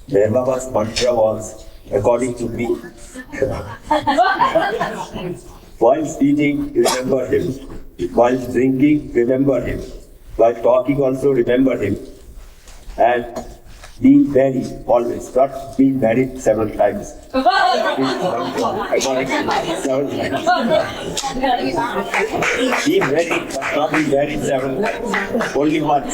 MeherBaba's mantra was, according to me, while eating, remember him. While drinking, remember him. While talking also, remember him. And be married always, not be married several times. Be married, but not be married several times. Only once.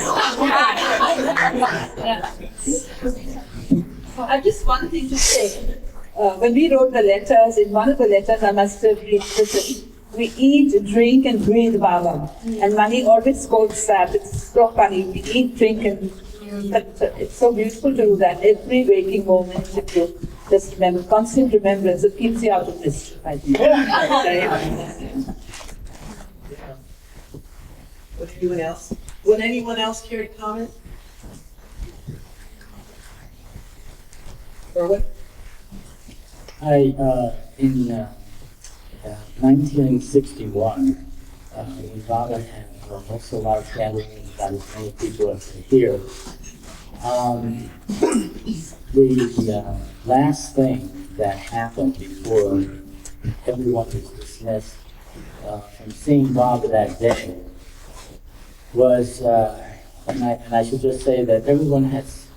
I have just one thing to say. When we wrote the letters, in one of the letters I must have written, we eat, drink and breathe Baba. And Mani always quotes that. It's so funny. We eat, drink and it's so beautiful to do that. Every waking moment, if you just remember, constant remembrance, it keeps you out of mischief, I think. Would anyone else care to comment? Irwin? In 1961, when Baba had also a lot of gatherings, about as many people as here, the last thing that happened before everyone was dismissed from seeing Baba that day was, and I should just say that everyone has,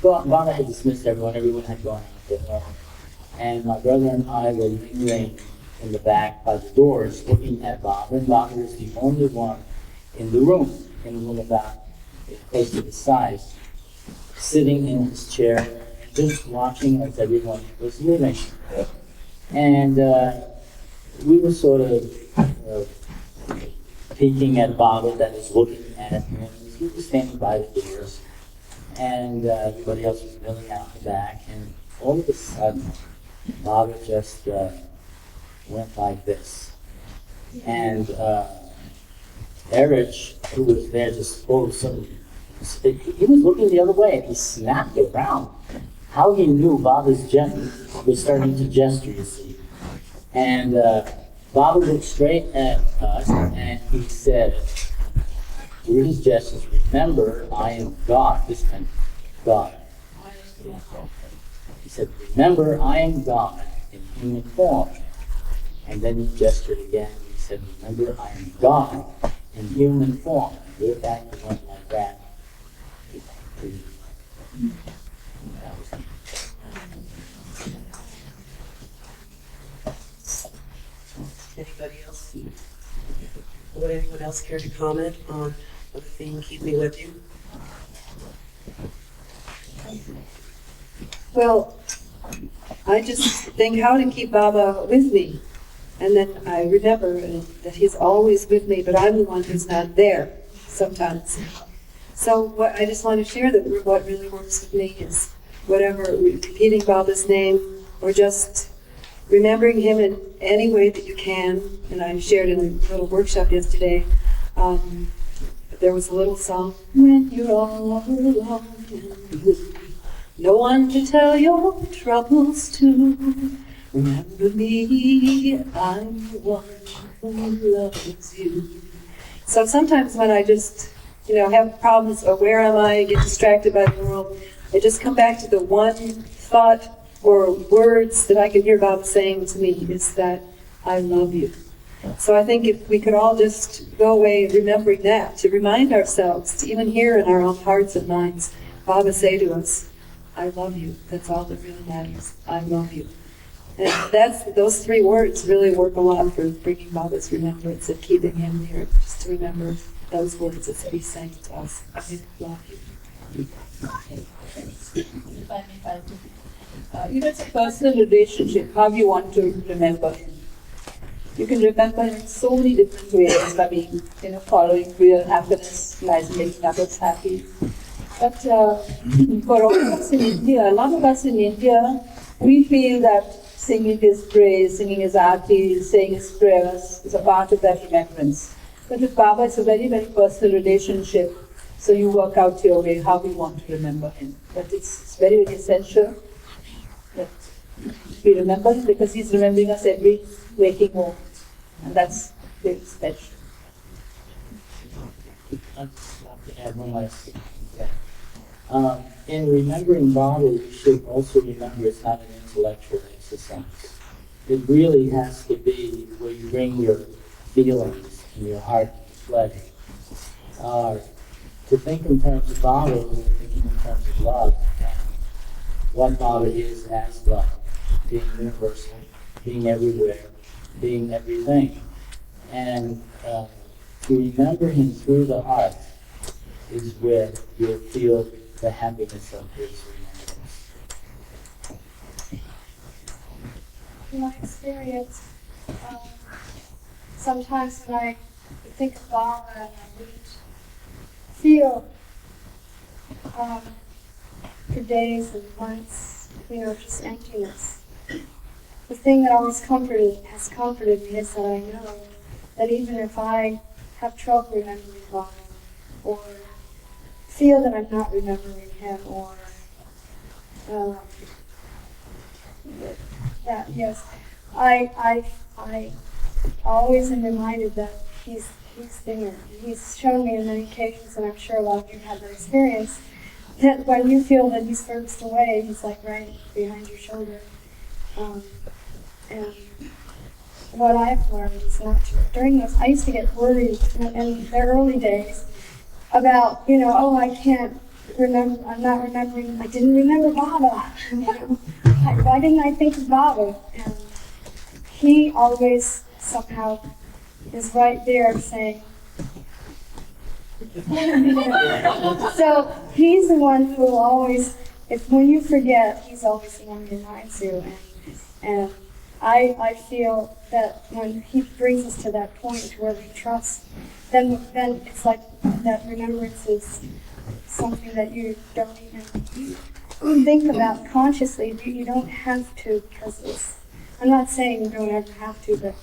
Baba had dismissed everyone had gone out to home. And my brother and I were lingering in the back by the doors looking at Baba, and Baba was the only one in the room about close to his size, sitting in his chair, just watching as everyone was leaving. And we were sort of peeking at Baba that was looking at him. He was standing by the doors, and everybody else was milling out the back, and all of a sudden, Baba just went like this. And Erich, who was there, just all of a sudden, he was looking the other way, and he snapped around. How he knew Baba's gesture was starting to gesture, you see. And Baba looked straight at us, and he said, through his gestures, remember, I am God, this time, God. He said, remember, I am God in human form. And then he gestured again. He said, remember, I am God in human form. Way back, he went like that. Anybody else? Would anyone else care to comment on the theme Keep Me With You? Well, I just think how to keep Baba with me. And then I remember that he's always with me, but I'm the one who's not there sometimes. So I just want to share that what really works with me is whatever, repeating Baba's name or just remembering him in any way that you can. And I shared in a little workshop yesterday, there was a little song, when you're all alone and blue, no one to tell your troubles to. Remember me, I'm the one who loves you. So sometimes when I just, have problems, or where am I, get distracted by the world, I just come back to the one thought or words that I can hear Baba saying to me is that I love you. So I think if we could all just go away remembering that, to remind ourselves, to even hear in our own hearts and minds, Baba say to us, I love you. That's all that really matters. I love you. And those three words really work a lot for bringing Baba's remembrance and keeping him near, just to remember those words as he's saying to us, I love you. It's a personal relationship, how you want to remember him. You can remember him in so many different ways. I mean, following real happiness, making others happy. But for all of us in India, a lot of us in India, we feel that singing his praise, singing his aarti, saying his prayers is a part of that remembrance. But with Baba, it's a very, very personal relationship. So you work out your way how we want to remember him. But it's very, very essential that we remember him because he's remembering us every waking moment. And that's very special. I'd love to add one last thing. In remembering Baba, you should also remember it's not an intellectual exercise. It really has to be where you bring your feelings and your heart to play. To think in terms of Baba, we're thinking in terms of love, and what Baba is as love, being universal, being everywhere, being everything. And to remember him through the heart is where you'll feel the happiness of his remembrance. In my experience, sometimes when I think of Baba and I would feel for days and months, just emptiness. The thing that always has comforted me is that I know that even if I have trouble remembering Baba, or feel that I'm not remembering him, or that yes, I always am reminded that he's there. He's shown me on many occasions, and I'm sure a lot of you have that experience, that when you feel that he's furthest away, he's like right behind your shoulder. And what I've learned is not to. During those, I used to get worried in the early days about, I can't remember, I didn't remember Baba. Why didn't I think of Baba? And he always somehow is right there saying, so he's the one who will always, when you forget, he's always the one who reminds you. And I feel that when he brings us to that point where we trust, then it's like that remembrance is something that you don't even think about consciously. You don't have to, because I'm not saying you don't ever have to, but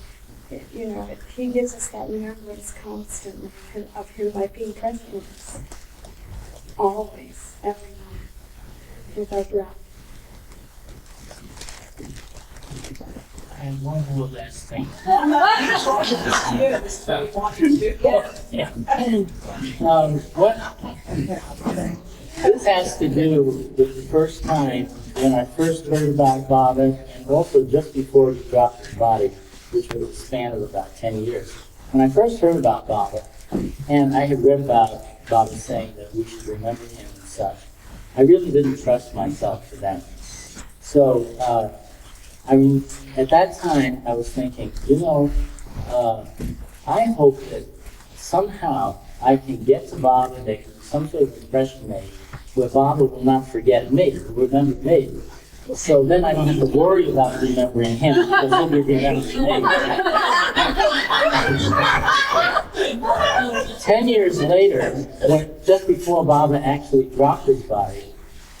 he gives us that remembrance constant of him by being present with us. Always, every moment, with our breath. And one more last thing. This has to do with the first time when I first heard about Baba, and also just before he dropped his body, which was a span of about 10 years. When I first heard about Baba, and I had read about Baba saying that we should remember him and such, I really didn't trust myself for that. So, at that time, I was thinking, I hope that somehow I can get to Baba, there can be some sort of impression made, where Baba will not forget me, will remember me. So then I don't have to worry about remembering him, because he'll be remembering me. 10 years later, just before Baba actually dropped his body,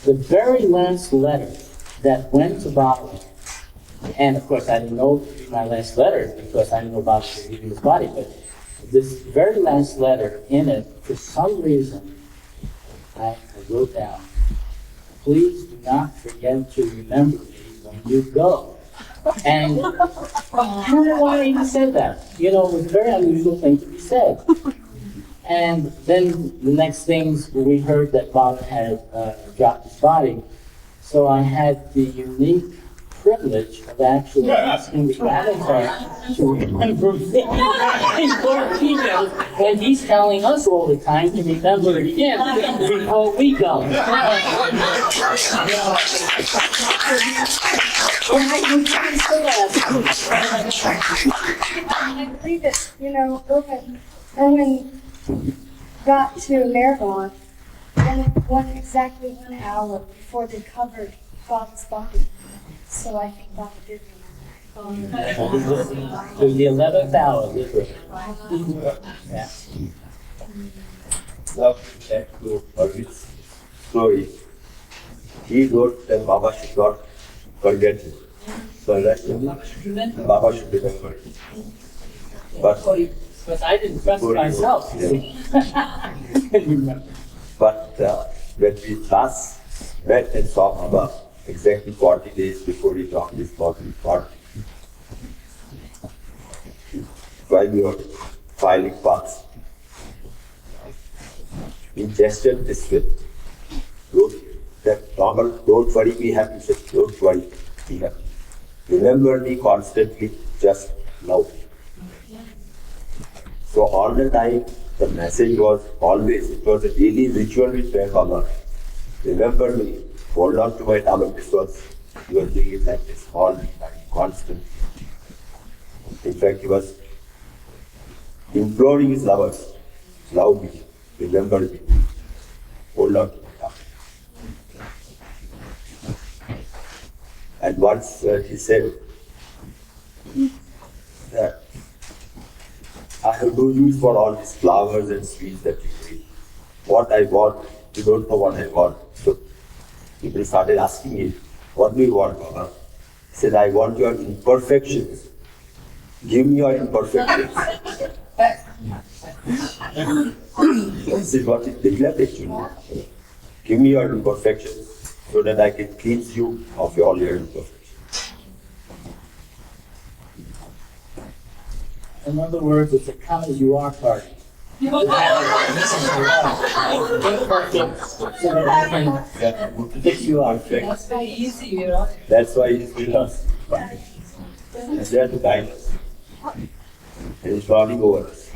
the very last letter that went to Baba, and of course I didn't know it would be my last letter because I didn't know Baba was leaving his body, but this very last letter in it, for some reason, I wrote down, "Please do not forget to remember me when you go." And I don't know why I even said that. It was a very unusual thing to be said. And then the next things, we heard that Baba had dropped his body. So I had the unique privilege of actually asking the avatar to remember me in 14 years, and he's telling us all the time to remember him before we go. I believe it, Irwin got to MeherBabaLibrary exactly 1 hour before they covered Baba's body. So I think Baba did remember. It was the 11th hour, literally. Yeah. Now, back to Irwin's story. He wrote that Baba should not forget him. So that Baba should remember him. But I didn't trust myself. But when we last met and saw Baba, exactly 40 days before he dropped his body, while we were filing paths, he gestured this way, wrote normal, don't worry, be happy, said, don't worry, be happy. Remember me constantly, just now. So all the time, the message was always, it was a daily ritual with MeherBaba. Remember me, hold on to my towel, because he was doing it like this all the time, constantly. In fact, he was imploring his lovers, love me, remember me, hold on to my towel. And once he said that I have no use for all these flowers and sweets that you bring. What I want, you don't know what I want. So people started asking me, what do you want, Baba? He said, I want your imperfections. Give me your imperfections. This is what it declared actually. Give me your imperfections so that I can cleanse you of all your imperfections. In other words, it's a come as you are party. Imperfect, so that I can fix you up. That's very easy, you know. That's why he's with us. He's there to guide us. And he's running over us.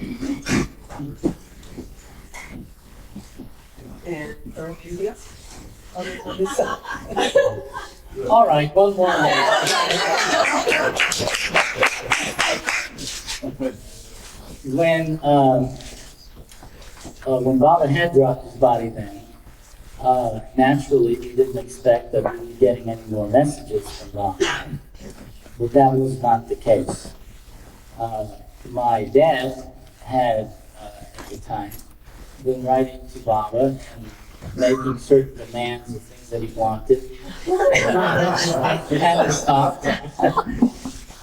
And anything else? On this side. All right, one more minute. When Baba had dropped his body then, naturally we didn't expect that we would be getting any more messages from Baba. But that was not the case. My dad had, at the time, been writing to Baba and making certain demands of things that he wanted. It hadn't stopped.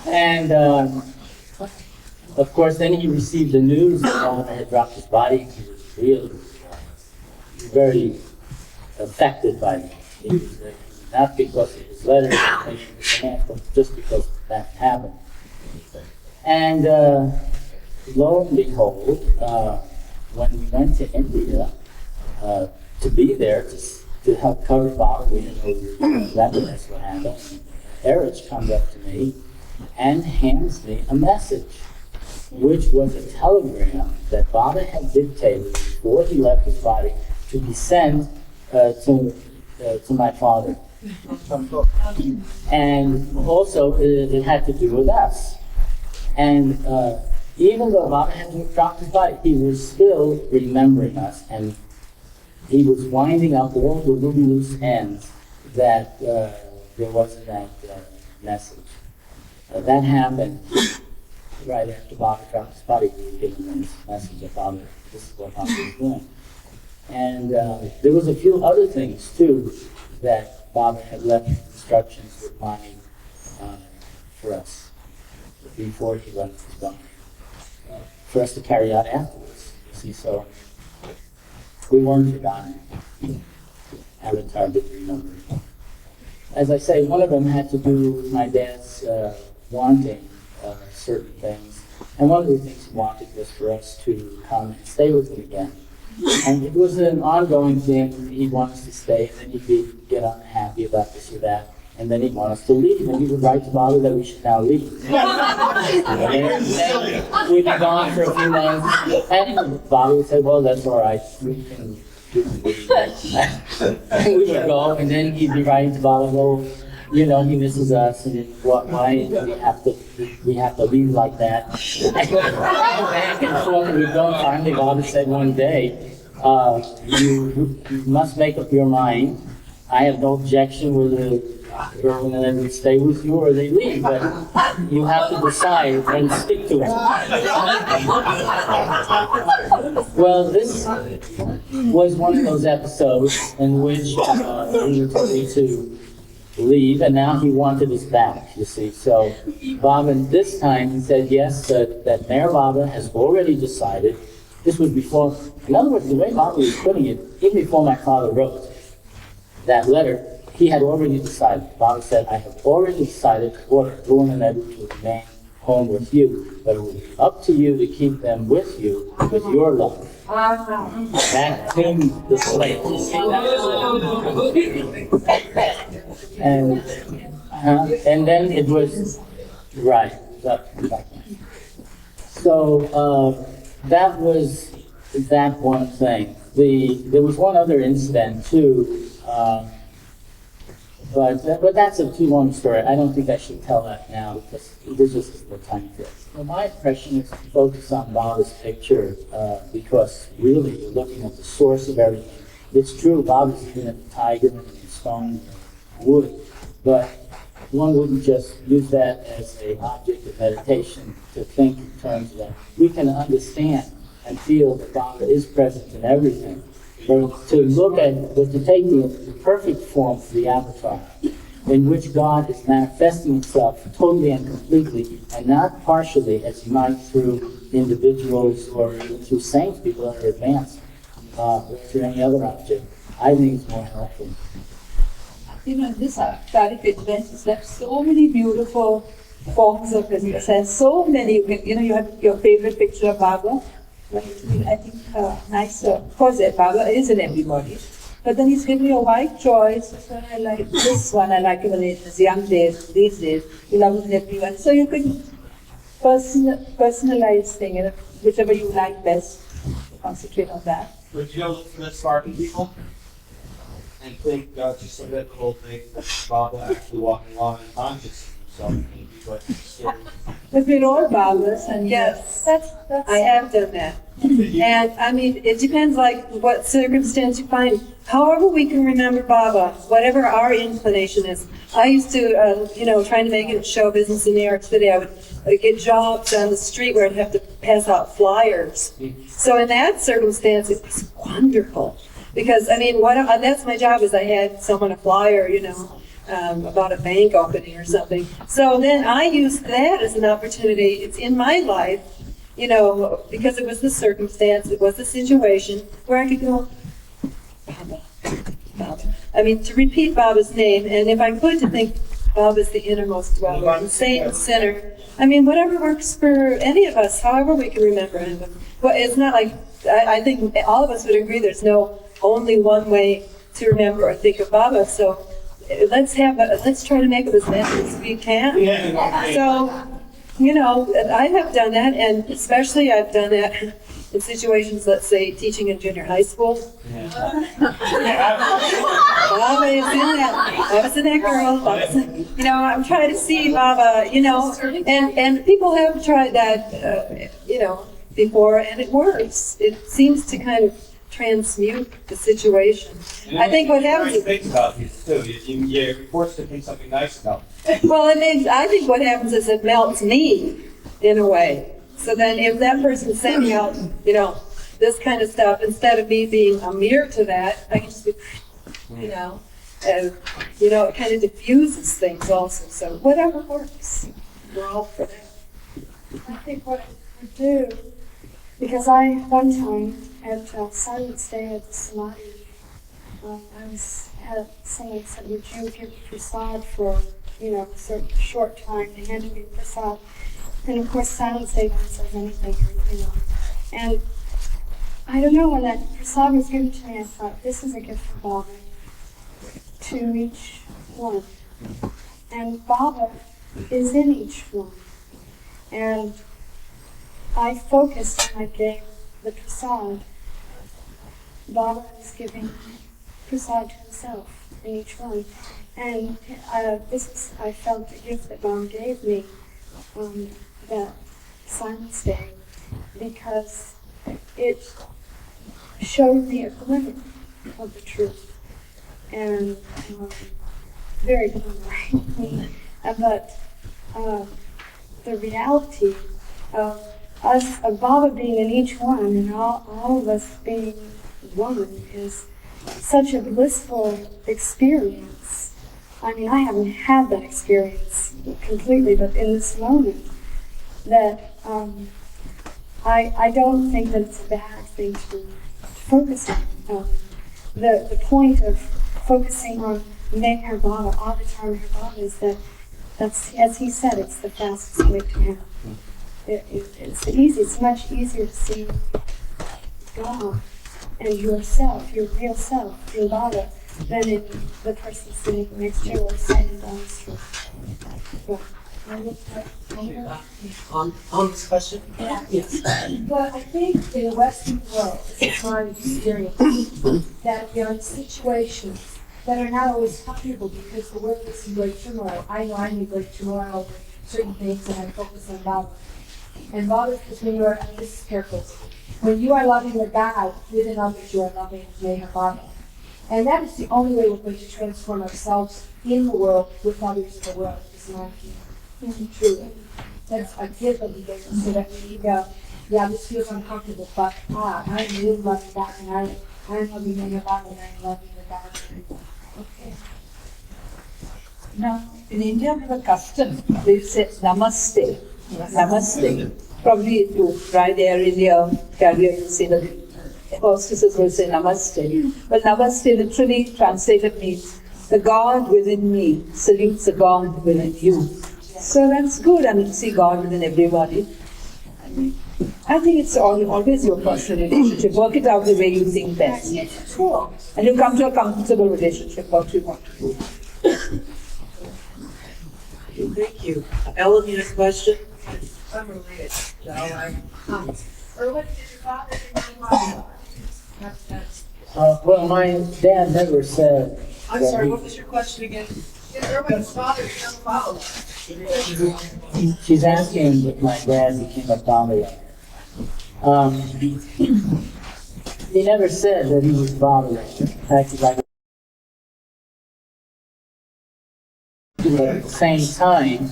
And of course, then he received the news that Baba had dropped his body. He was really very affected by it. He was, not because of his letters, but just because that happened. And lo and behold, when we went to India to be there to help cover Baba, we didn't know that's what happened. Erich comes up to me and hands me a message, which was a telegram that Baba had dictated before he left his body to be sent to my father. And also, it had to do with us. And even though Baba had dropped his body, he was still remembering us, and he was winding up all the loose ends that there was in that message. That happened right after Baba dropped his body. We were given this message that Baba, this is what Baba was doing. And there was a few other things too that Baba had left instructions with mine for us before he left his body, for us to carry out afterwards. You see, so we weren't forgotten. Avatar did remember. As I say, one of them had to do with my dad's wanting certain things, and one of the things he wanted was for us to come and stay with him again. And it was an ongoing thing. He'd want us to stay, and then he'd get unhappy about this or that, and then he'd want us to leave, and he would write to Baba that we should now leave. And we'd be gone for a few months, and Baba would say, well, that's all right, we can do it. And we would go, and then he'd be writing to Baba, well, you know, he misses us, and why do we have to leave like that? And back and forth, and we'd go, and finally Baba said one day, you must make up your mind. I have no objection whether Irwin and Edward stay with you or they leave, but you have to decide and stick to it. Well, this was one of those episodes in which he was ready to leave, and now he wanted us back, you see. So Baba, this time, he said, yes, that MeherBaba has already decided. This was before, in other words, the way Baba was putting it, even before my father wrote that letter, he had already decided. Baba said, I have already decided to order Irwin and Edward to remain home with you, but it will be up to you to keep them with you with your love. That tuned the slate. And then it was, right. So that was that one thing. There was one other incident too, but that's a too long story. I don't think I should tell that now because this is the time for it. Well, my impression is to focus on Baba's picture because really you're looking at the source of everything. It's true, Baba's been a tiger and a stone and wood, but one wouldn't just use that as an object of meditation to think in terms of that. We can understand and feel that Baba is present in everything. But to look at, but to take the perfect form for the avatar, in which God is manifesting himself totally and completely, and not partially, as you might through individuals or through saints, people that are advanced, or through any other object, I think is more helpful. You know, this Tariq Adventist left so many beautiful forms of business, and so many, you know, you have your favorite picture of Baba. I think nice. Of course, Baba isn't everybody, but then he's given you a wide choice. So I like this one. I like him in his young days, these days. He loves everyone. So you can personalize thing, and whichever you like best, concentrate on that. But you don't look for the smart people and think just a bit the whole thing that Baba actually walking along unconscious himself. But we're all Babas, and yes, That's I have done that. And I mean, it depends like what circumstance you find. However we can remember Baba, whatever our inclination is. I used to, trying to make it in show business in New York City, I would get jobs on the street where I'd have to pass out flyers. So in that circumstance, it was wonderful. Because, I mean, that's my job is I had someone a flyer, about a bank opening or something. So then I used that as an opportunity. It's in my life, because it was the circumstance, it was the situation where I could go, Baba, Baba. I mean, to repeat Baba's name, and if I could, to think Baba's the innermost dweller, the saint and sinner. I mean, whatever works for any of us, however we can remember him. Well, it's not like, I think all of us would agree there's no only one way to remember or think of Baba, so let's try to make it as best as we can. So, I have done that, and especially I've done that in situations, let's say, teaching in junior high school. Baba is in that. Baba's in that girl. I'm trying to see Baba, and people have tried that, before, and it works. It seems to kind of transmute the situation. I think what happens is... Think about this too. You're forced to think something nice about it. Well, I think what happens is it melts me, in a way. So then if that person's sending out, this kind of stuff, instead of me being a mirror to that, I can just be, it kind of diffuses things also. So whatever works, we're all for that. I think what I would do, because one time at Silence Day at the Samadhi, had someone said, would you give prasad for, a certain short time, they handed me prasad. And of course, Silence Day never says anything, And I don't know, when that prasad was given to me, I thought, this is a gift from Baba to each one. And Baba is in each one. And I focused when I gave the prasad. Baba is giving prasad to himself in each one. And I felt the gift that Baba gave me on that Silence Day, because it showed me a glimmer of the truth. And very glimmering. But the reality of Baba being in each one, and all of us being one, is such a blissful experience. I mean, I haven't had that experience completely, but in this moment, that I don't think that it's a bad thing to focus on. The point of focusing on MeherBaba, Avatar MeherBaba, is that That's, as he said, it's the fastest way to heaven. It's easy, it's much easier to see God and yourself, your real self, in Baba, than in the person sitting next to you or sitting down the street. On this question? Yeah. Yes. But I think in the Western world, it's a common experience that we are in situations that are not always comfortable because the world is in great turmoil. I know I'm in great turmoil over certain things and I focus on Baba. And Baba is when you are, and this is careful, when you are loving the God within others, you are loving MeherBaba. And that is the only way we're going to transform ourselves in the world with others in the world, is my opinion. Truly. That's a given there, so that when you go, yeah, this feels uncomfortable, but I'm really loving that, and I'm loving MeherBaba, and I'm loving the God. Okay. Now, in India, we have a custom. They say namaste. Namaste. Probably if you try there in your career, you'll see the hostesses will say namaste. But namaste literally translated means the God within me salutes the God within you. So that's good. I mean, see God within everybody. I think it's always your personal relationship. Work it out the way you think best. And you come to a comfortable relationship, what you want to do. Thank you. Ellen, you have a question? I'm related. Irwin, did your father and your mother? Well, my dad never said. I'm that sorry, he- what was your question again? Did Irwin's father become a follower? She's asking if my dad became a father. He never said that he was father. In fact, like, but at the same time,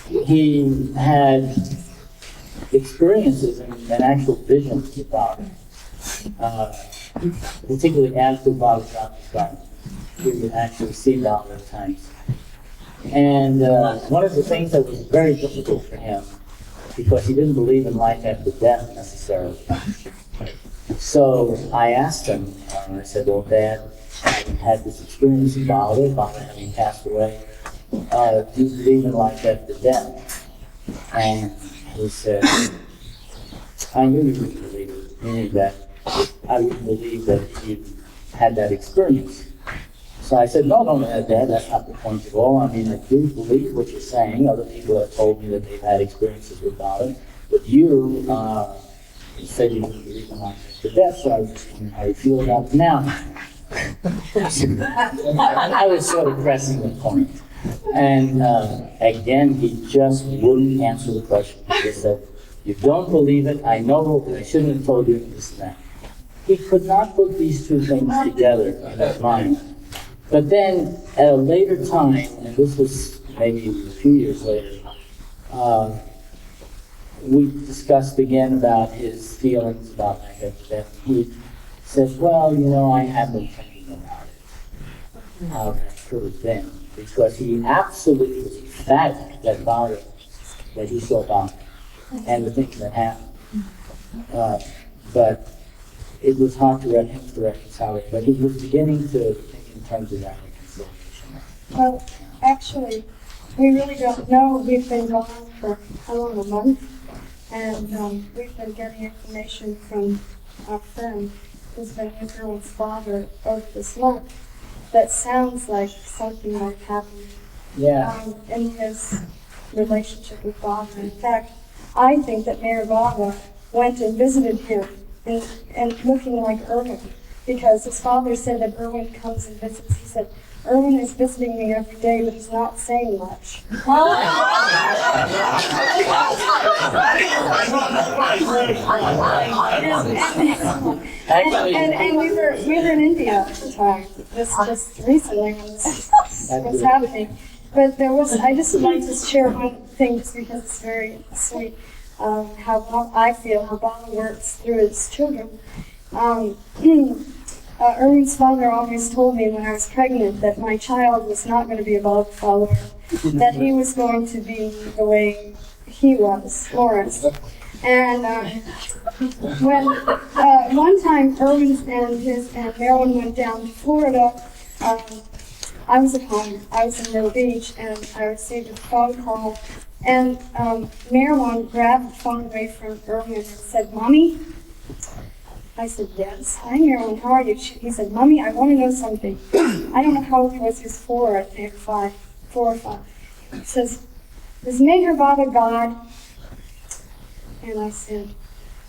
he had experiences and actual visions of father. Particularly after Baba got the start. He would actually see Baba at times. And one of the things that was very difficult for him, because he didn't believe in life after death necessarily. So I asked him, I said, well, Dad, I had this experience with Baba having passed away. Do you believe in life after death? And he said, I knew you wouldn't believe it, meaning that I wouldn't believe that you had that experience. So I said, no, Dad, that's not the point at all. I mean, I do believe what you're saying. Other people have told me that they've had experiences with Baba. But you said you didn't believe in life after death, so I was just wondering how you feel about it now. I was sort of pressing the point. And again, he just wouldn't answer the question. He just said, you don't believe it. I know I shouldn't have told you this and that. He could not put these two things together in his mind. But then, at a later time, and this was maybe a few years later, we discussed again about his feelings about life after death. He said, well, I have been thinking about it, how that could have been, because he absolutely was emphatic that he saw Baba and the things that happened. But it was hard to reconcile it, but he was beginning to think in terms of that reconciliation. Well, actually, we really don't know. We've been gone for a month, and we've been getting information from our friend who's been with Irwin's father over this month that sounds like something might happen in his relationship with Baba. In fact, I think that MeherBaba went and visited him and looking like Irwin, because his father said that Irwin comes and visits. He said, Irwin is visiting me every day, but he's not saying much. And we were in India at the time, just recently when this was happening. But I just would like to share one thing, just because it's very sweet, how I feel, how Baba works through his children. Irwin's father always told me when I was pregnant that my child was not going to be a Baba follower, that he was going to be the way he was, Lawrence. And when one time Irwin and Marilyn went down to Florida, I was at home. I was in Middle Beach, and I received a phone call, and Marilyn grabbed the phone away from Irwin and said, "Mommy?" I said, "Yes." "Hi, Marilyn, how are you?" He said, "Mommy, I want to know something." I don't know how old he was. He was 4, I think, 4 or 5. He says, "Is Meher Baba God?" And I said,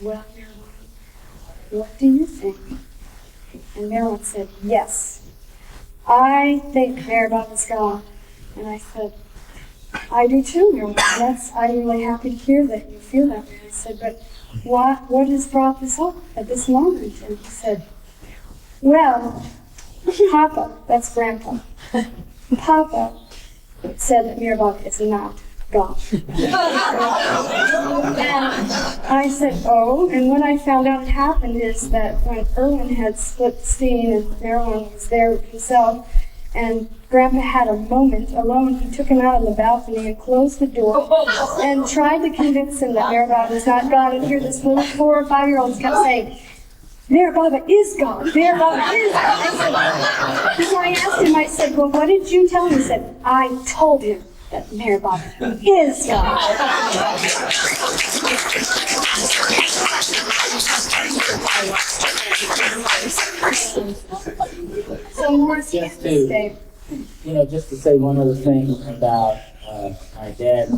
"Well, Marilyn, what do you think?" And Marilyn said, "Yes, I think Meher Baba's God." And I said, "I do too, Marilyn. I'm really happy to hear that you feel that way." I said, "But what has brought this up at this moment?" And he said, "Well, Papa," that's Grandpa, "Papa said that Meher Baba is not God." And I said, "Oh," and what I found out happened is that when Irwin had split the scene and Marilyn was there himself, and Grandpa had a moment alone, he took him out on the balcony and closed the door and tried to convince him that Meher Baba was not God. And here this little 4 or 5-year-old kept saying, "Meher Baba is God, Meher Baba is God." So I asked him, I said, "Well, what did you tell him?" He said, "I told him that Meher Baba is God." So more Just to say one other thing about my dad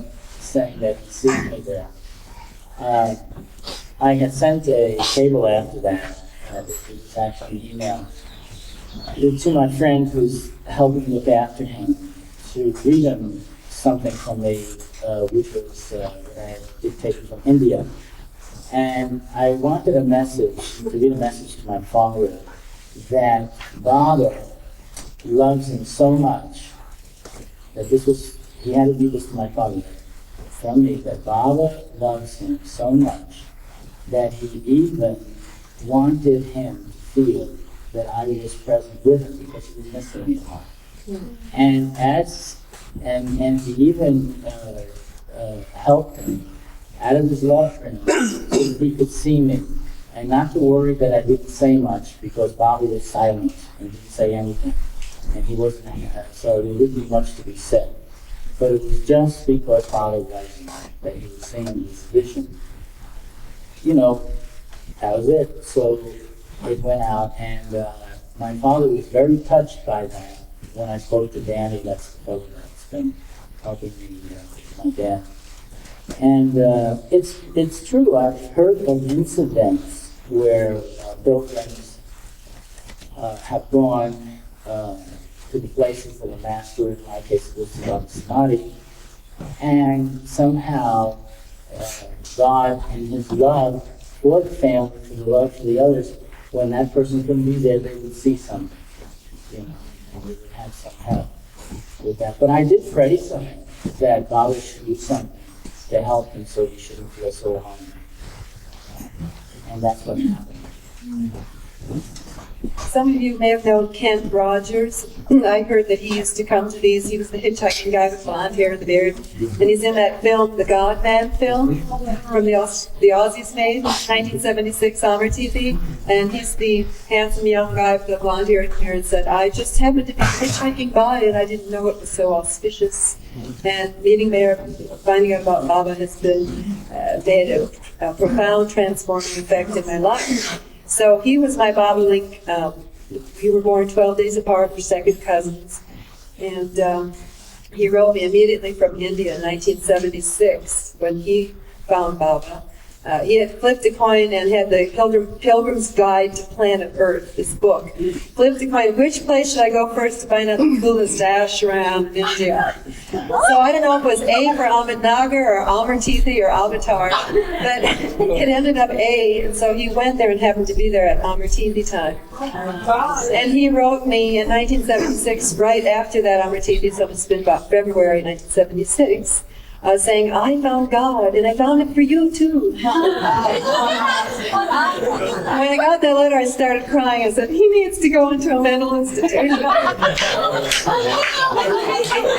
saying that he sees me there. I had sent a cable after that, it was actually an email, to my friend who's helping look after him, to read him something from me, which was dictated from India. And I wanted to read a message to my father that Baba loves him so much that he had to read this to my father from me, that Baba loves him so much that he even wanted him to feel that I was present with him because he was missing me a lot. And he even helped him out of his love for him so that he could see me. And not to worry that I didn't say much because Bobby was silent and didn't say anything. And he wasn't, so there wouldn't be much to be said. But it was just because Bobby was that he was seeing this vision. That was it. So it went out, and my father was very touched by that when I spoke to Danny, that's the fellow that's been helping me with my dad. And it's true, I've heard of incidents where pilgrims have gone to the places of the master, in my case it was Baba Samadhi, and somehow God in his love for the family, for the love for the others, when that person couldn't be there, they would see something, and they would have some help with that. But I did pray something, that Baba should do something to help him so he shouldn't feel so hungry. And that's what happened. Some of you may have known Kent Rogers. I heard that he used to come to these. He was the hitchhiking guy with blonde hair and the beard. And he's in that film, the God Man film, from the Aussies made, 1976 Amber TV. And he's the handsome young guy with the blonde hair and beard, said, "I just happened to be hitchhiking by and I didn't know it was so auspicious." And meeting there, finding out about Baba has been made a profound transforming effect in my life. So he was my Baba link. We were born 12 days apart, we're second cousins. And he wrote me immediately from India in 1976 when he found Baba. He had flipped a coin and had the Pilgrim's Guide to Planet Earth, this book. Flipped a coin, which place should I go first to find out the coolest ashram in India? So I don't know if it was A for Ahmednagar or Amartithi or Avatar, but it ended up A, and so he went there and happened to be there at Amartithi time. And he wrote me in 1976, right after that Amartithi, so it's been about February 1976, saying, "I found God, and I found it for you too." When I got that letter, I started crying. I said, "He needs to go into a mental institution."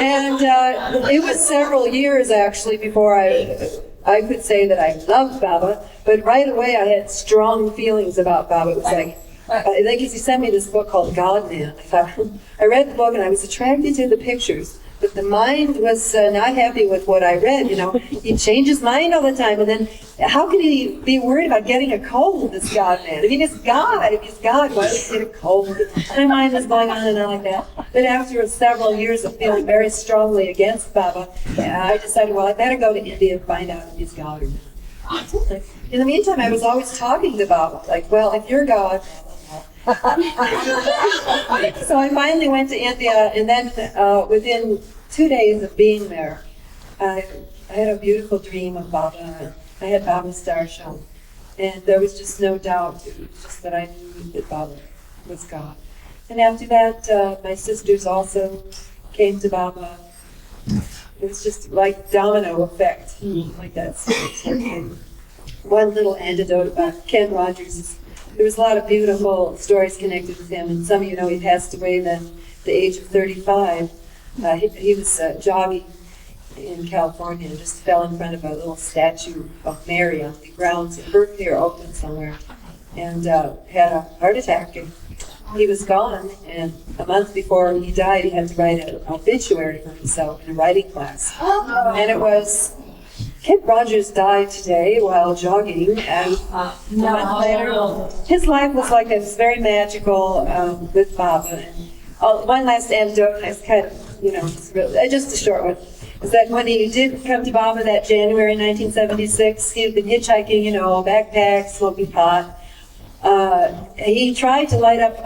And it was several years, actually, before I could say that I loved Baba. But right away, I had strong feelings about Baba. It was like, Because he sent me this book called God Man. I read the book and I was attracted to the pictures, but the mind was not happy with what I read. He'd change his mind all the time, and then how could he be worried about getting a cold, this God Man? I mean, it's God. If he's God, why would he get a cold? And my mind was going on and on like that. But after several years of feeling very strongly against Baba, I decided, well, I better go to India and find out if he's God or not. In the meantime, I was always talking to Baba, like, well, if you're God. So I finally went to India, and then within 2 days of being there, I had a beautiful dream of Baba. I had Baba's darshan, and there was just no doubt. It was just that I knew that Baba was God. And after that, my sisters also came to Baba. It was just like domino effect, like that. One little anecdote about Ken Rogers. There was a lot of beautiful stories connected with him, and some of you know he passed away then at the age of 35. He was jogging in California and just fell in front of a little statue of Mary on the grounds in Berkeley or Oakland somewhere, and had a heart attack. And he was gone, and a month before he died, he had to write an obituary for himself in a writing class. And it was, Kent Rogers died today while jogging, and a month later, his life was like it was very magical with Baba. And one last anecdote, it's kind of, just a short one, is that when he did come to Baba that January 1976, he had been hitchhiking, backpack, smoking pot. He tried to light up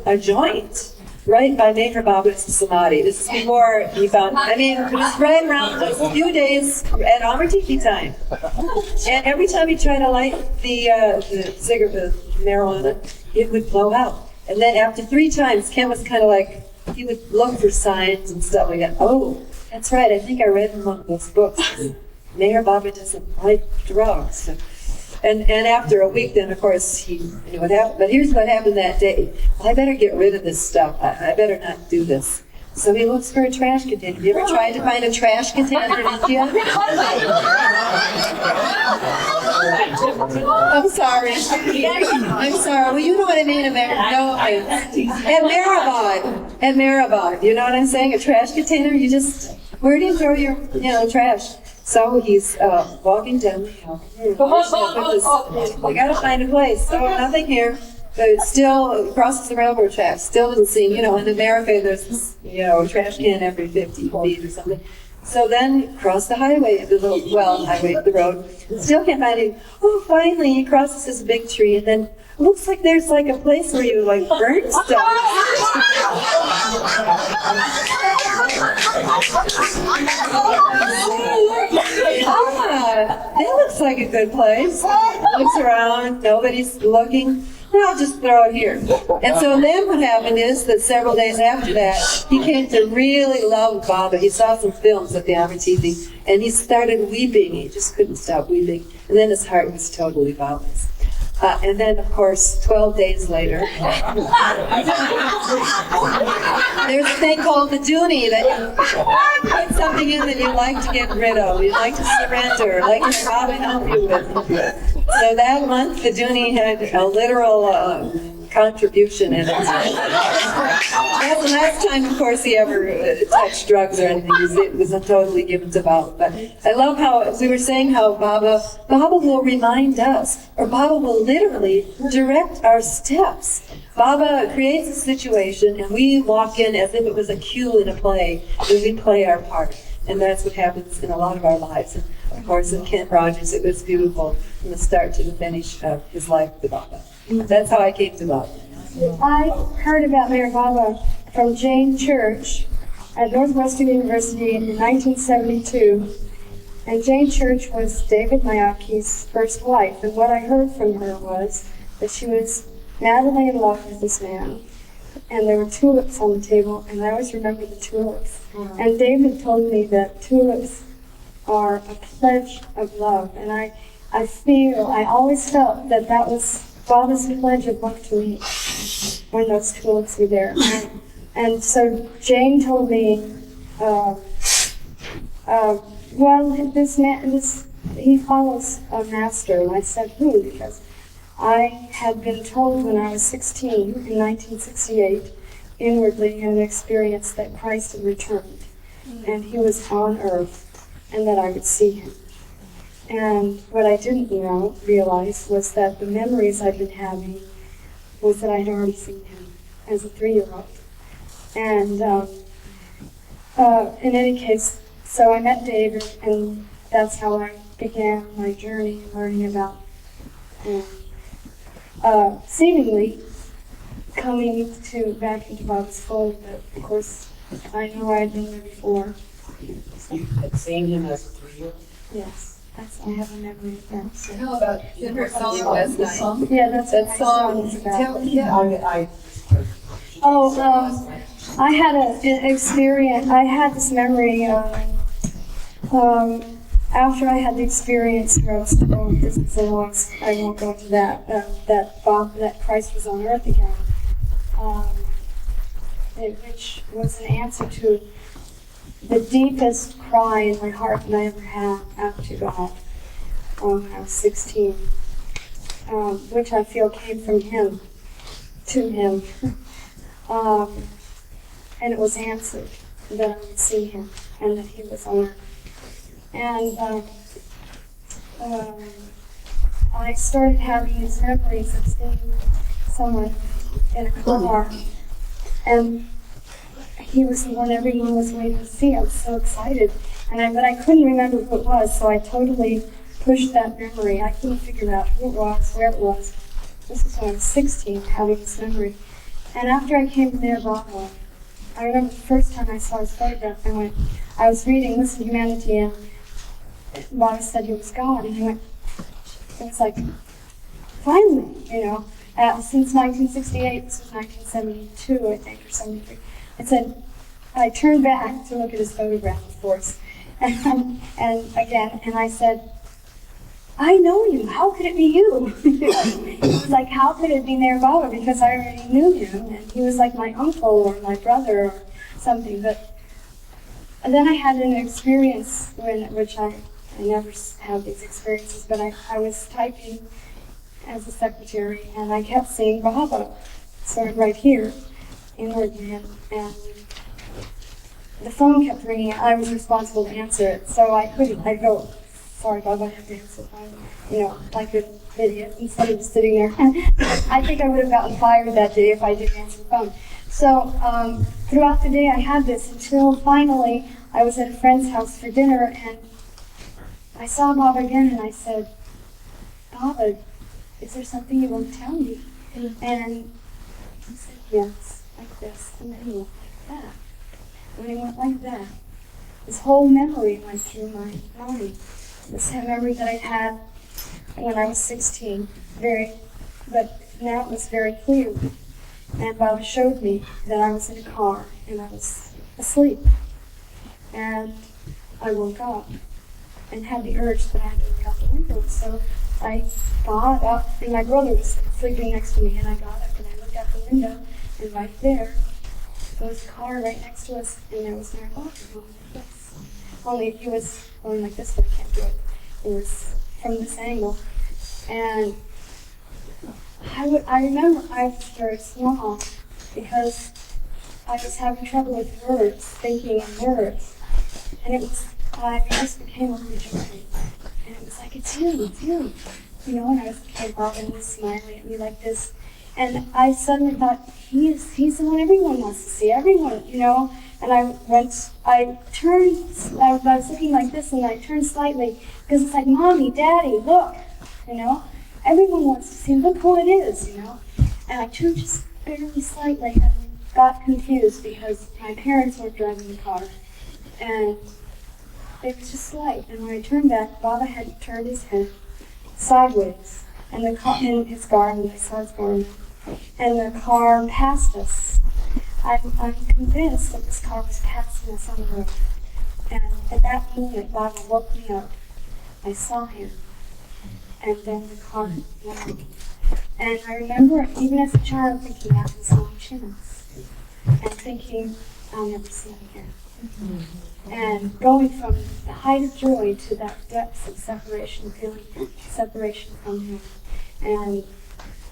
a joint right by MeherBaba's samadhi. This is before he found, it was right around those few days at Amartiki time. And every time he tried to light the cigarette, the marijuana, it would blow out. And then after 3 times, Ken was kind of like, he would look for signs and stuff like that. Oh, that's right, I think I read in one of those books. MeherBaba doesn't like drugs. And after a week, then, of course, he knew what happened. But here's what happened that day. Well, I better get rid of this stuff. I better not do this. So he looks for a trash container. Have you ever tried to find a trash container in India? I'm sorry. I'm sorry. Well, you know what I mean. At MeherBaba. You know what I'm saying? A trash container. Where do you throw your, trash? So he's walking down the hill. We gotta find a place. So nothing here. But it still crosses the railroad track. Still doesn't seem, in America there's this, a trash can every 50 feet or something. So then cross the highway, the highway, the road. Still can't find it. Oh, finally he crosses this big tree, and then looks like there's like a place where you burn stuff. That looks like a good place. Looks around, nobody's looking. I'll just throw it here. And so then what happened is that several days after that, he came to really love Baba. He saw some films at the Amartiki, and he started weeping. He just couldn't stop weeping. And then his heart was totally Baba's. And then, of course, 12 days later, there's a thing called the Dooney that you put something in that you like to get rid of, you like to surrender, like to Baba help you with. So that month, the Dooney had a literal contribution in it. That's the last time, of course, he ever touched drugs or anything. It was totally given to Baba. But I love how, as we were saying, how Baba will remind us, or Baba will literally direct our steps. Baba creates a situation, and we walk in as if it was a cue in a play, and we play our part. And that's what happens in a lot of our lives. And of course, in Kent Rogers, it was beautiful from the start to the finish of his life with Baba. That's how I came to Baba. I heard about MeherBaba from Jane Church at Northwestern University in 1972. And Jane Church was David Mayaki's first wife. And what I heard from her was that she was madly in love with this man. And there were tulips on the table, and I always remember the tulips. And David told me that tulips are a pledge of love. And I always felt that that was Baba's pledge of love to me when those tulips were there. And so Jane told me, he follows a master. And I said, who? Because I had been told when I was 16, in 1968, inwardly in an experience that Christ had returned, and he was on earth, and that I would see him. And what I didn't realize was that the memories I'd been having was that I'd already seen him as a 3-year-old. And in any case, so I met David, and that's how I began my journey learning about seemingly coming back into Baba's fold, but of course I know I had been there before. You had seen him as a 3-year-old? Yes, I have a memory of that. So. Tell about her song last night. Yeah, that's That what my song. song is about. I had an experience. I had this memory after I had the experience where I was told, this is a long, I won't go into that, that Christ was on earth again, which was an answer to the deepest cry in my heart that I ever had out to God when I was 16, which I feel came from him to him. And it was answered that I would see him and that he was on earth. And I started having these memories of seeing someone in a car, and he was the one everyone was waiting to see. I was so excited, but I couldn't remember who it was, so I totally pushed that memory. I couldn't figure out who it was, where it was. This was when I was 16, having this memory. And after I came to MeherBaba, I remember the first time I saw his photograph, I was reading Listen to Humanity, and Baba said he was God, and it was like, finally, since 1968, this was 1972, I think, or 73. I turned back to look at his photograph, of course, and I said, I know you, how could it be you? It was like, how could it be MeherBaba? Because I already knew him, and he was like my uncle or my brother or something. And then I had an experience, which I never have these experiences, but I was typing as a secretary, and I kept seeing Baba, sort of right here, inwardly, and the phone kept ringing. I was responsible to answer it, so I couldn't. I'd go, sorry, Baba, I have to answer the phone, like an idiot, instead of just sitting there. I think I would have gotten fired that day if I didn't answer the phone. So throughout the day I had this until finally I was at a friend's house for dinner, and I saw Baba again, and I said, Baba, is there something you want to tell me? And he said, yes, like this, and then he went like that. When he went like that, this whole memory went through my mind. This memory that I had when I was 16, but now it was very clear. And Baba showed me that I was in a car and I was asleep. And I woke up and had the urge that I had to look out the window. So I got up, and my brother was sleeping next to me, and I got up and I looked out the window, and right there was a car right next to us, and there was MeherBaba going like this. Only he was going like this, but I can't do it. It was from this angle. And I remember I was very small because I was having trouble with words, thinking in words. And I just became overjoyed. And it was like, it's you. And I became Baba, and he was smiling at me like this. And I suddenly thought, he's the one everyone wants to see, everyone, And I was looking like this, and I turned slightly, because it's like, Mommy, Daddy, look, Everyone wants to see, look who it is, And I turned just barely slightly and got confused because my parents were driving the car. And it was just slight. And when I turned back, Baba had turned his head sideways. And the car, in his garment, I saw his garment. And the car passed us. I'm convinced that this car was passing us on the road. And at that moment, Baba woke me up. I saw him. And then the car went. And I remember, even as a child, thinking that was my chance. And thinking, I'll never see him again. And going from the height of joy to that depth of separation, feeling separation from him. And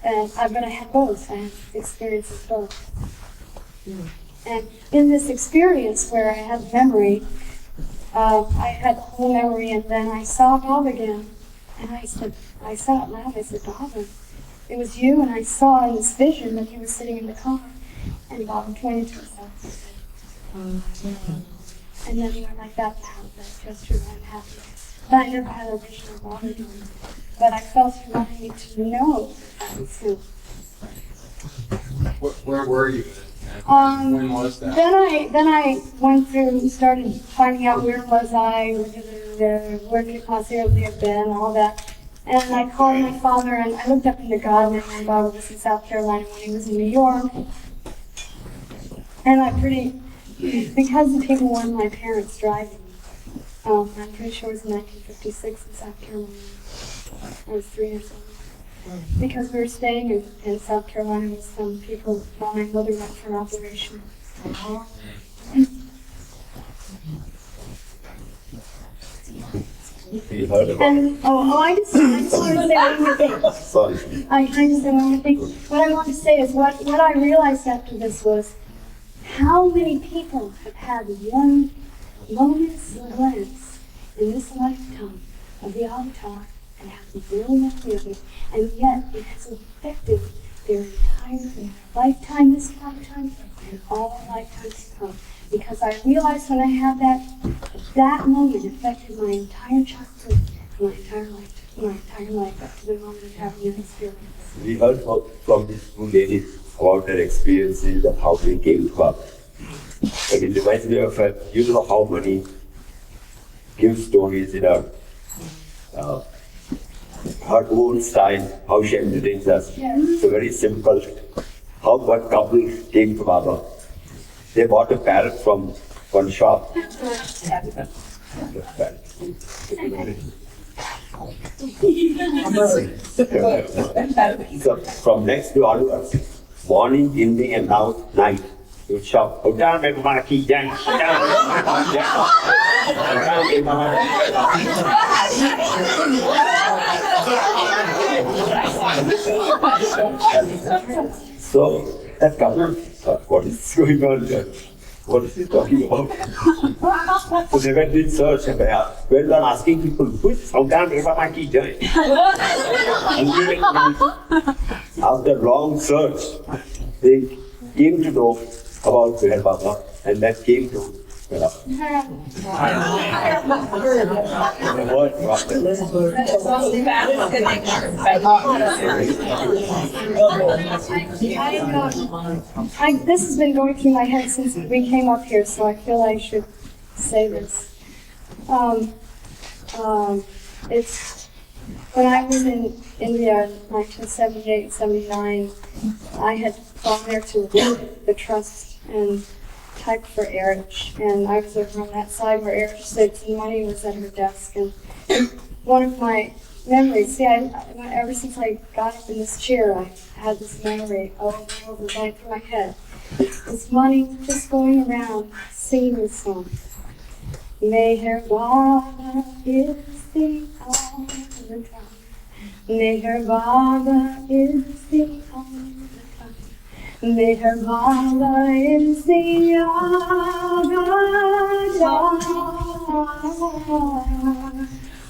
And I'm going to have both. I have experiences both. And in this experience where I had memory, I had the whole memory, and then I saw Bob again. And I said out loud, I said, Bob, it was you, and I saw in this vision that he was sitting in the car. And Bob pointed to himself. And then he went like that gesture, and I'm happy. But I never had a vision of Bob again. But I felt he wanted me to know that was him. Where were you? When was that? Then I went through and started finding out where was I, where did Que Sera Sera, all that. And I called my father, and I looked up into God, and my father was in South Carolina when he was in New York. And because the people weren't my parents driving, I'm pretty sure it was in 1956 in South Carolina. I was 3 years old. Because we were staying in South Carolina with some people while my mother went for an operation. You heard about And I just want to say one more thing. Sorry. I just say one more thing. What I want to say is what I realized after this was how many people have had one moment's glance in this lifetime of the avatar and have no memory of it, and yet it has affected their entire lifetime, this lifetime, and all lifetimes to come. Because I realized when I had that moment affected my entire childhood, my entire life up to the moment of having an experience. We heard from these two ladies about their experiences and how they came to up. But it reminds me of, you know how money gives stories in her own style, how she entertains us. Yes. So very simple. How one couple came to Baba. They bought a parrot from one shop. So from next to onwards, morning, evening, and now night, you would shout, "Oh, damn it, Marky, damn So that couple thought, what is going on here? What is he talking about? So they went in search and they went on asking people, who is Saudam Eva Maki doing? After long search, they came to know about MeherBaba, and that came to the word process. This has been going through my head since we came up here, so I feel I should say this. It's when I was in India in 1978, 79, I had gone there to the trust and type for Erich, and I was over on that side where Erich said some money was at her desk, and one of my memories, ever since I got up in this chair, I had this memory over and over going through my head. This money just going around singing this song. MeherBaba is the only time. MeherBaba is the only time. MeherBaba is the avatar.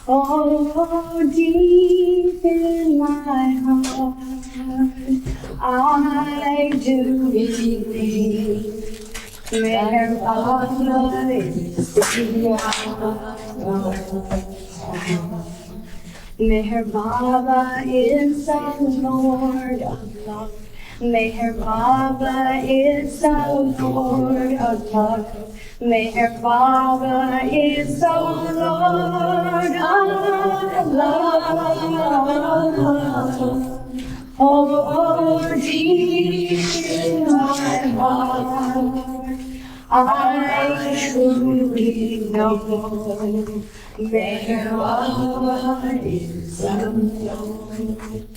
Oh, deep in my heart, I do believe MeherBaba is the avatar. MeherBaba is the Lord of love. MeherBaba is the Lord of love. MeherBaba is the Lord of love. Oh, deep in my heart, I truly know MeherBaba is the Lord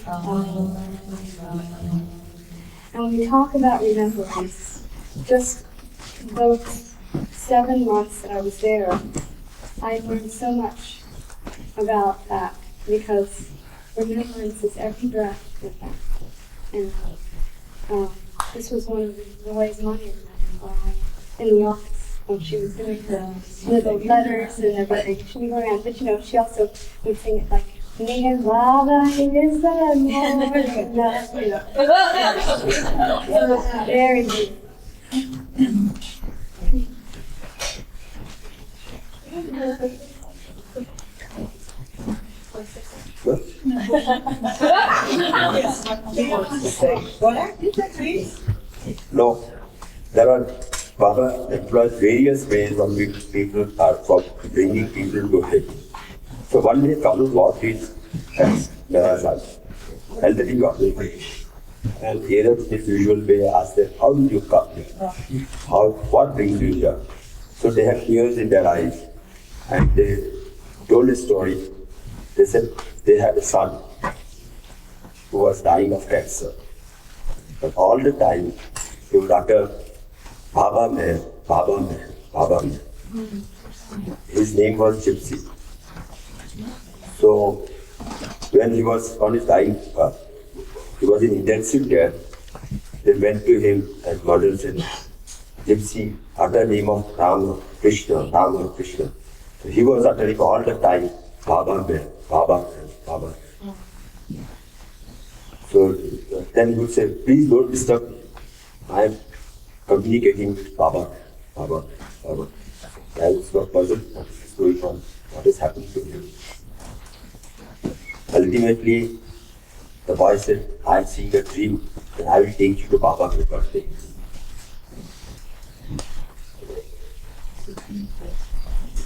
of love. And when we talk about remembrance, just those 7 months that I was there, I learned so much about that, because remembrance is every breath with that. And this was one of the ways money in the office when she was doing her little letters and everything. She would go around, but she also would sing it like, MeherBabaLibrary is the more, very good. No, there are Baba employs various ways of which people are for bringing people to him. So one day couple walked in and there was an elderly couple. And here in his usual way asked them, how did you come here? What brings you here? So they had tears in their eyes and they told a story. They said they had a son who was dying of cancer. But all the time he would utter, Baba Meher, Baba Meher, Baba Meher. His name was Gypsy. So when he was on his dying, he was in intensive care. They went to him and mother said, Gypsy, utter name of Rama, Krishna, Rama, Krishna. So he was uttering all the time, Baba Meher, Baba Meher, Baba Meher. So then he would say, please don't disturb me. I am communicating with Baba, Baba, Baba. I was not puzzled what is going on, what is happening to him. Ultimately, the boy said, I am seeing a dream and I will take you to Baba for your birthday.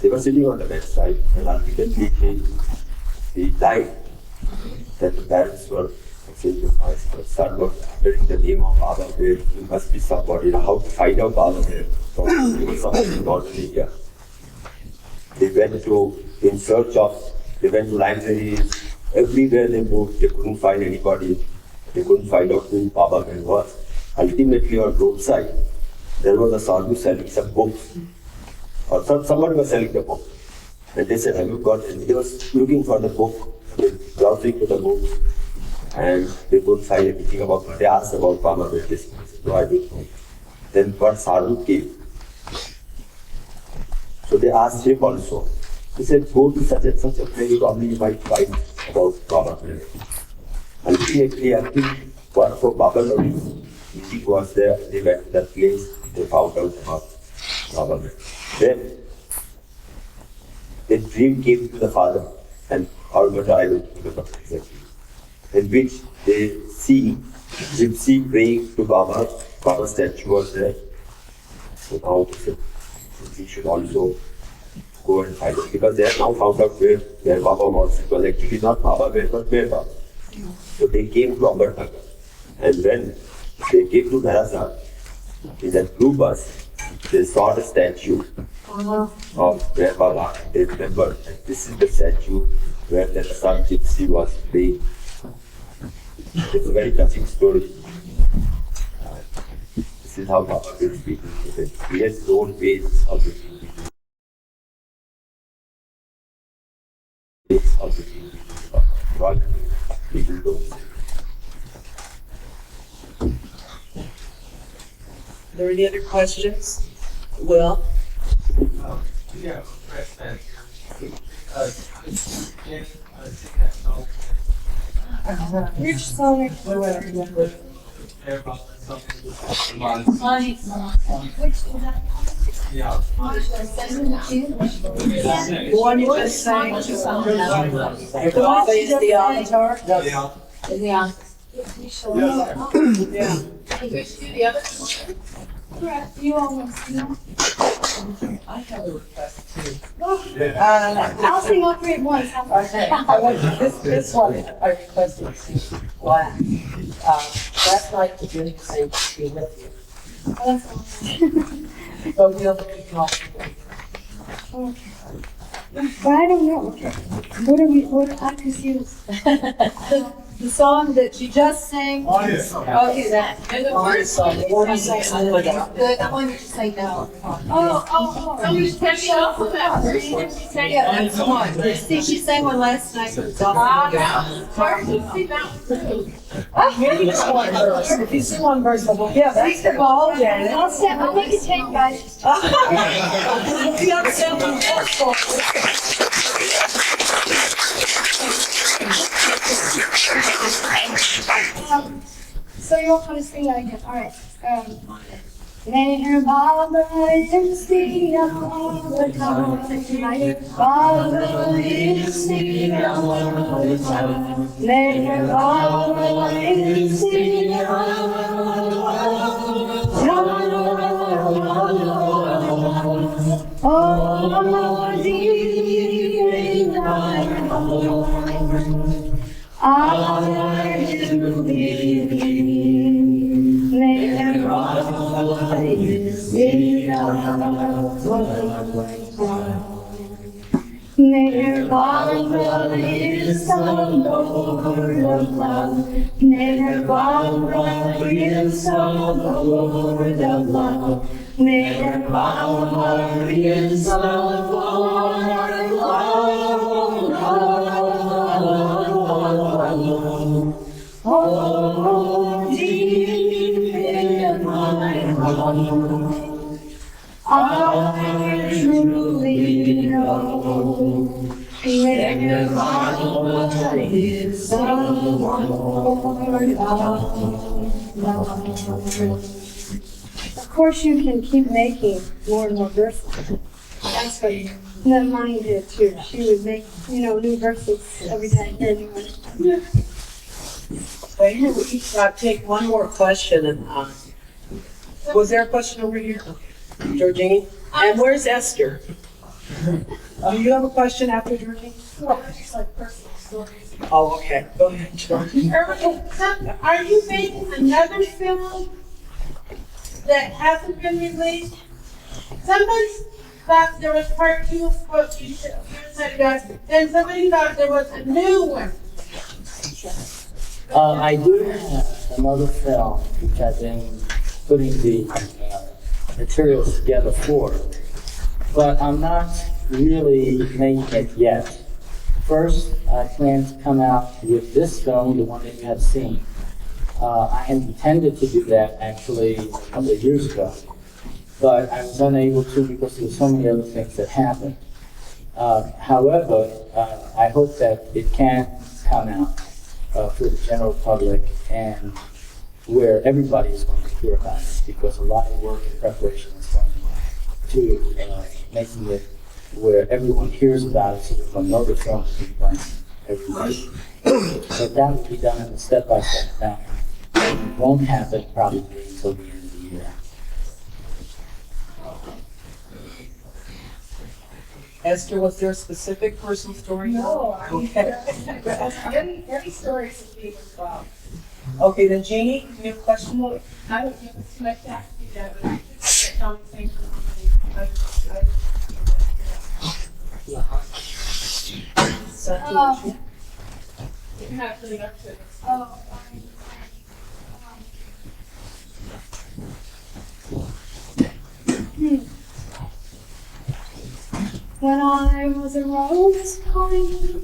They were sitting on the bedside and ultimately he died. That the parents were saying, my son was uttering the name of Baba there, you must be somebody, how to find out Baba there. So he was something already here. They went to libraries, everywhere they moved, they couldn't find anybody, they couldn't find out who Baba there was. Ultimately on roadside, there was a sadhu selling some books. Or someone was selling the book. And they said, have you got it? He was looking for the book, browsing to the book, and they couldn't find anything about it. They asked about Baba Meher. He said, no, I don't know. Then one sadhu came. So they asked him also. He said, go to such and such a place, probably you might find about Baba Meher. Ultimately, I think for MeherBabaLibrary, he was there, they went to that place, they found out about Baba Meher. Then, a dream came to the father, and however I will remember exactly, in which they see Gypsy praying to Baba. Baba's statue was there. So now we should also go and find it, because they have now found out where Baba was. It was actually not Baba Meher, but MeherBaba. So they came to Ambernagar, and when they came to Dharasar, in that blue bus, they saw the statue of MeherBaba. They remembered that this is the statue where their son Gypsy was praying. It's a very touching story. This is how Baba builds people. He has his own ways of building people. People don't. Are there any other questions? Will? Yeah, press that here. Janet, sing that song. Which song is MeherBaba, something. which is that? Yeah. The one you just sang. The one that is the avatar? Yeah. Yeah. Correct, you almost know. I have a request too. I'll sing all three at once. Okay, I want this one, I requested to see black. Last night the dream sang to be with you. Oh, that's awesome. But we don't keep talking. Okay. But I don't know. Okay. I'm confused. The song that she just sang? Oh, yes. Okay, that. And the first song, the one song, I want you to say no. Oh, you tell me also that version you sang. Yeah, come on. See, she sang one last night. It was awesome. Where did you see that? maybe just one verse. If you sing one verse, well, yeah, that's the ball, Janet. I'll make a take, guys. You have to sing one So you want me to sing that again? All right. MeherBabaLibrary all the time. MeherBabaLibrary all the time. MeherBabaLibrary oh, dear, I do believe. MeherBabaLibrary is the Lord of love. MeherBabaLibrary is the Lord of love. MeherBabaLibrary is the Lord of love. Oh, deep in my heart, I truly know MeherBabaLibrary is the Lord of love. Of course, you can keep making more and more verses. That's what the money did too. She would make, new verses every time. Wait, we take one more question and, was there a question over here? Georgine? And where's Esther? Do you have a question after Georgine? Just like personal stories. Oh, okay. Go ahead, Georgine. Irwin, are you making another film that hasn't been released? Somebody thought there was part 2 of what you said, and somebody thought there was a new one. I do have another film which I've been putting the materials together for, but I'm not really making it yet. First, I plan to come out with this film, the one that you have seen. I had intended to do that actually a couple of years ago, but I was unable to because there were so many other things that happened. However, I hope that it can come out for the general public and where everybody is going to hear about it, because a lot of work and preparation is going to making it where everyone hears about it, so that they'll know the film is being played everybody. But that will be done in a step-by-step manner. It won't happen probably until the end of the year. Esther, was there a specific personal story? No, Okay. Any stories of people about. Okay, then Jeannie, you have a question? I don't give too much time to do that, but I just conversation. You have to leave up to it. When I was a rose coin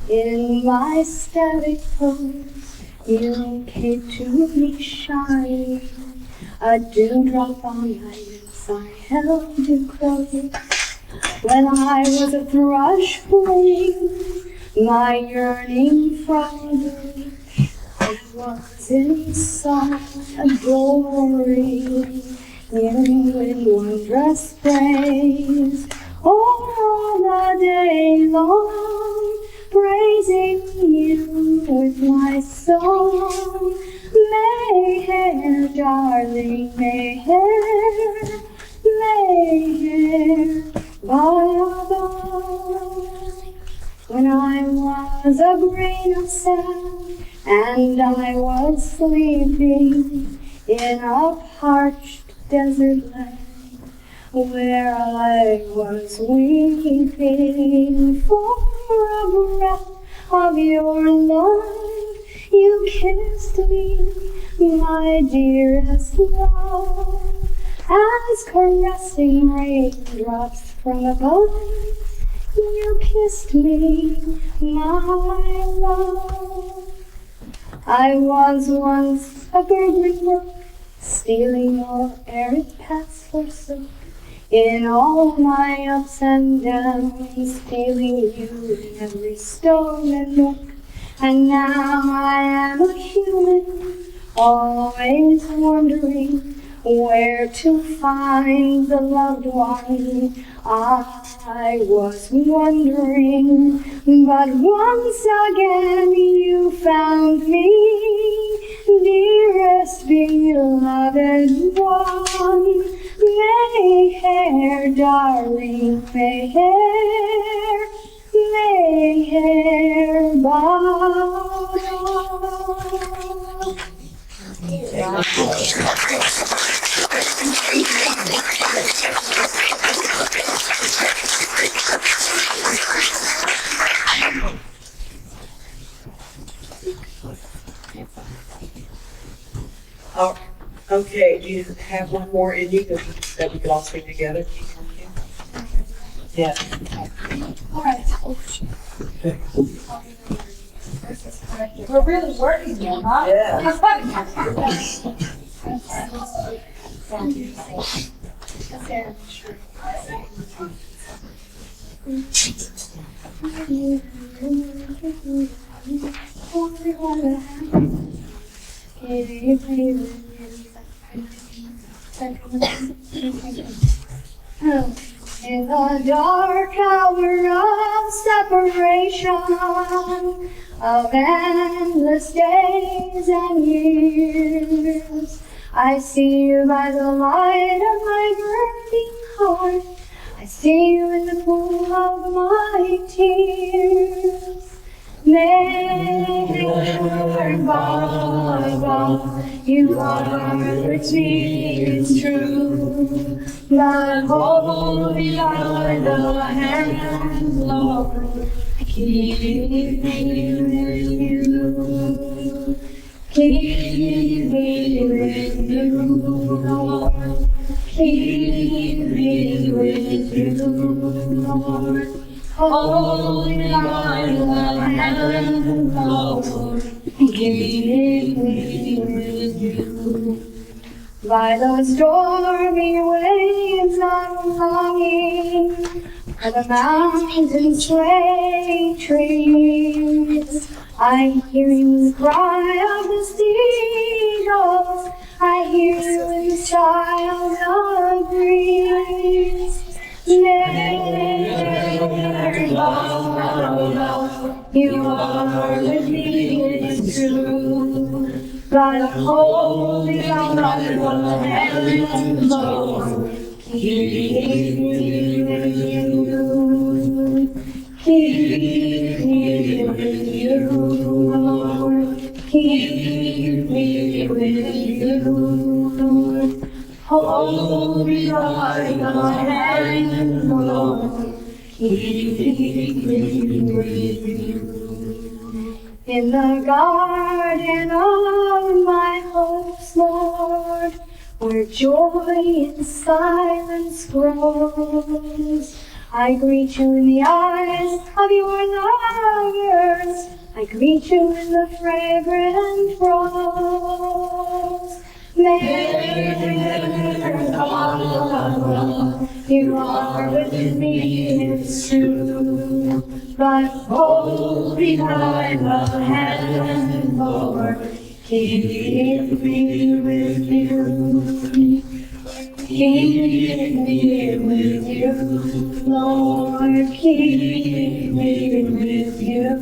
in my static pose, you came to me shy. A dewdrop on my lips, I held you close. When I was a thrush flame, my yearning frozen, I was in song adoring you in wondrous praise. All the day long, praising you with my song. Meher, darling, Meher, Baba. When I was a grain of sand and I was sleeping in a parched desert land, where I was weeping for a breath of your love, you kissed me, my dearest love, as caressing raindrops from above. You kissed me, my love. I was once a gurgling brook, stealing your arid paths forsook. In all my ups and downs, feeling you in every stone and nook. And now I am a human, always wondering where to find the loved one I was wondering. But once again you found me, dearest beloved one. Meher, darling, Oh, okay, do you have one more in you that we can all sing together? Yeah. All right. We're really working here, huh? Yeah. In the dark hour of separation, of endless days and years, I see you by the light of my burning heart. I see you in the pool of my tears. MeherBabaLibrary, you are with me, it's true. But hold me by the hand, Lord, keep me with you. Keep me with you, Lord. Keep me with you, Lord. Hold me by the hand, Lord. Keep me with you. By the stormy waves I'm longing, for the mountains sway trees. I hear you in the cry of the seagulls, I hear you in the sigh of the breeze. MeherBabaLibrary, you are with me, it's true. But hold me by the hand, Lord, keep me with you. Keep me with you, Lord. Keep me with you, Lord. Hold me by the hand, Lord. Keep me with you. In the garden of my hopes, Lord, where joy in silence grows, I greet you in the eyes of your lovers. I greet you in the fragrant rose. MeherBabaLibrary, you are with me, it's true. But hold me by the hand, Lord, keep me with you. Keep me with you, Lord, keep me with you.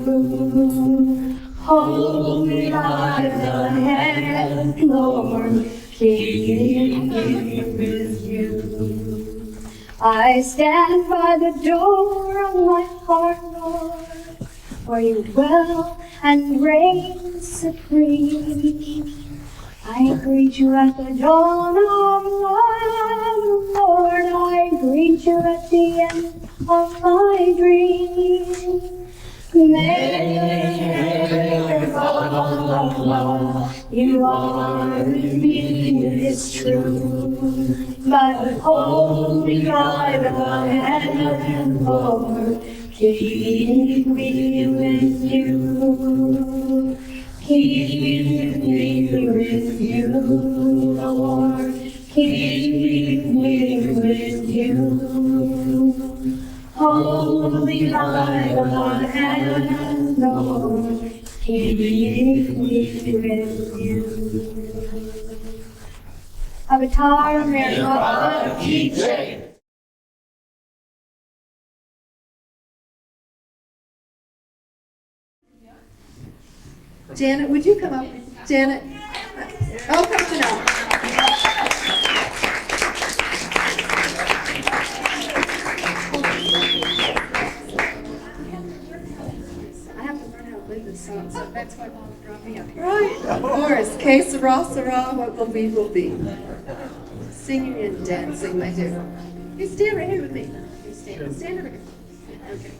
Hold me by the hand, Lord, keep me with you. I stand by the door of my heart, Lord, where you dwell and reign supreme. I greet you at the dawn of love, Lord. I greet you at the end of my dream. MeherBabaLibrary, You are in me, it is true. But hold me by the hand, Lord, keep me with you. Keep me with you, Lord, keep me with you. Hold me by the hand, Lord, keep me with you. Avatar, MeherBabaLibrary. Janet, would you come up? Janet? Oh, come on up. I have to learn how to play this song, so that's why Mom brought me up here. Right, of course. Que Sera Sera, what will be, will be. Singing and dancing, my dear. You stand right here with me. You stand over here. Okay.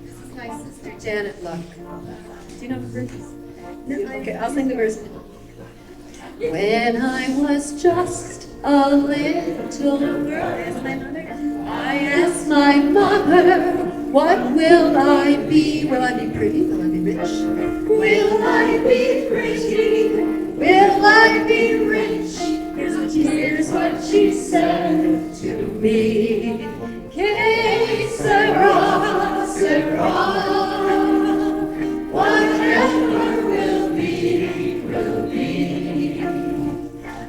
This is my sister Janet Luck. Do you know the verses? No. Okay, I'll sing the verse. When I was just a little girl, I asked my mother, what will I be? Will I be pretty? Will I be rich? Will I be pretty? Will I be rich? Here's what she said to me. Que Sera Sera. Whatever will be, will be.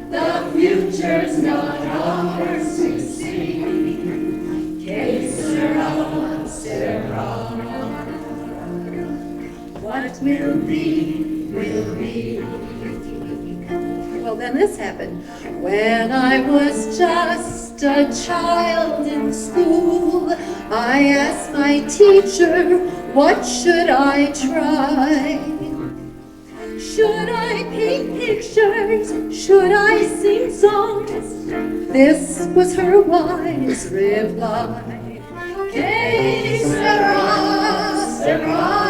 The future's not ours to see. Que Sera Sera. What will be, will be. Well, then this happened. When I was just a child in school, I asked my teacher, what should I try? Should I paint pictures? Should I sing songs? This was her wise reply. Que Sera Sera.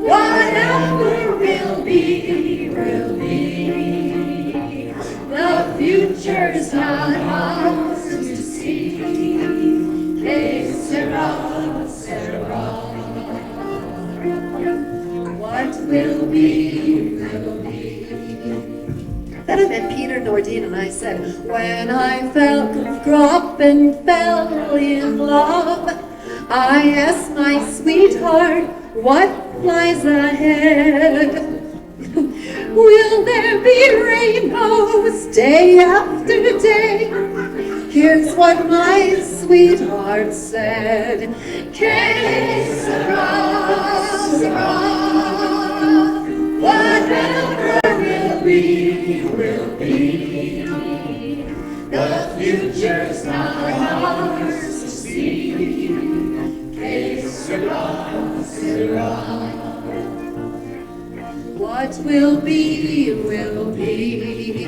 Whatever will be, will be. The future's not ours to see. Que Sera Sera. What will be, will be. Then I met Peter, Nordeen, and I said, when I grew up and fell in love, I asked my sweetheart, what lies ahead? Will there be rainbows day after day? Here's what my sweetheart said. Que Sera Sera. Whatever will be, will be. The future's not ours to see. Que Sera Sera. What will be, will be.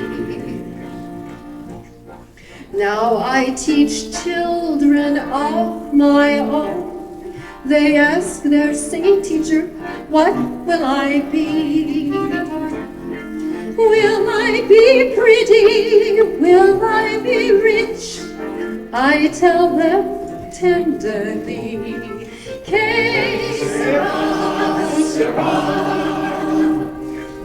Now I teach children of my own. They ask their singing teacher, what will I be? Will I be pretty? Will I be rich? I tell them tenderly, Que Sera Sera.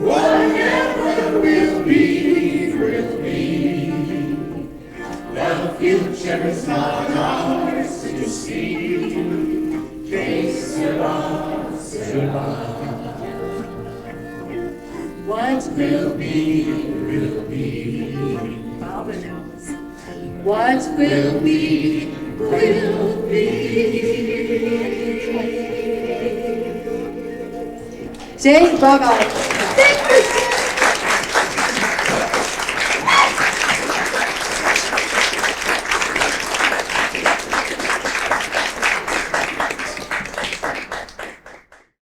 Whatever will be, will be. The future's not ours to see. Que Sera Sera. What will be, will be. Baba knows. What will be, will be. Jai Baba.